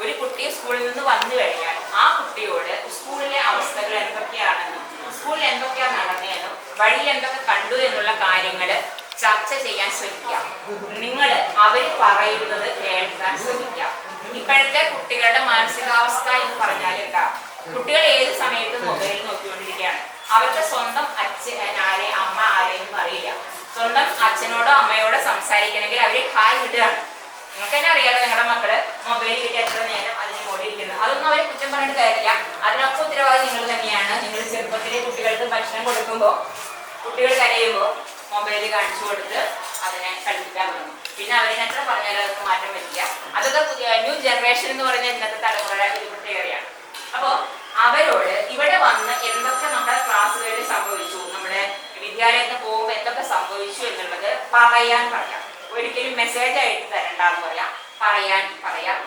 ഒരു കുട്ടി സ്കൂളിൽ നിന്ന് വന്നു കഴിഞ്ഞാൽ ആ കുട്ടിയോട് സ്കൂളിലെ അവസ്ഥകൾ എന്തൊക്കെയാണെന്നും സ്കൂളിൽ എന്തൊക്കെയാണ് നടന്നതെന്നും വഴിയിൽ എന്തൊക്കെ കണ്ടു എന്നുള്ള കാര്യങ്ങൾ ചർച്ച ചെയ്യാൻ ശ്രമിക്കുക. നിങ്ങൾ അവർ പറയുന്നത് കേൾക്കാൻ ശ്രമിക്കുക. ഇപ്പോഴത്തെ കുട്ടികളുടെ മാനസികാവസ്ഥ എന്ന് പറഞ്ഞാൽ എന്താ? കുട്ടികൾ ഏത് സമയത്തും മൊബൈൽ നോക്കിക്കൊണ്ടിരിക്കുകയാണ്. അവർക്ക് സ്വന്തം ആരെ അമ്മ ആരെയൊന്നും അറിയില്ല. സ്വന്തം അച്ഛനോടോ അമ്മയോടോ സംസാരിക്കണമെങ്കിൽ അവര് ഹായ് വിടുകയാണ്. നിങ്ങൾക്ക് തന്നെ അറിയാലോ, നിങ്ങളുടെ മക്കള് മൊബൈൽ കിട്ടി എത്ര നേരം അതിന് മോടിയിരിക്കുന്നത്. അതൊന്നും അവരെ കുറ്റം പറഞ്ഞിട്ട് കാര്യമില്ല. അതിനൊക്കെ ഉത്തരവാദി നിങ്ങൾ തന്നെയാണ്. നിങ്ങൾ ചെറുപ്പത്തിലെ കുട്ടികൾക്ക് ഭക്ഷണം കൊടുക്കുമ്പോൾ കുട്ടികൾ കരയുമ്പോൾ മൊബൈൽ കാണിച്ചു കൊടുത്ത് അതിനെ കളിപ്പിക്കാൻ തുടങ്ങും. പിന്നെ അവരെ എത്ര പറഞ്ഞാലും അതൊക്കെ മാറ്റം പറ്റില്ല. അതൊക്കെ ന്യൂ ജനറേഷൻ എന്ന് പറഞ്ഞ ഇന്നത്തെ തലമുറയുടെ ഒരു പ്രത്യേകതയാണ്. അപ്പോൾ അവരോട് ഇവിടെ വന്ന് എന്തൊക്കെ നമ്മുടെ ക്ലാസ്സുകളിൽ സംഭവിച്ചു, നമ്മുടെ വിദ്യാലയത്തിൽ പോകുമ്പോൾ എന്തൊക്കെ സംഭവിച്ചു എന്നുള്ളത് പറയാൻ പറയാം. ഒരിക്കലും മെസ്സേജ് ആയിട്ട് തരണ്ടെന്ന് പറയാം. പറയാൻ പറയാം.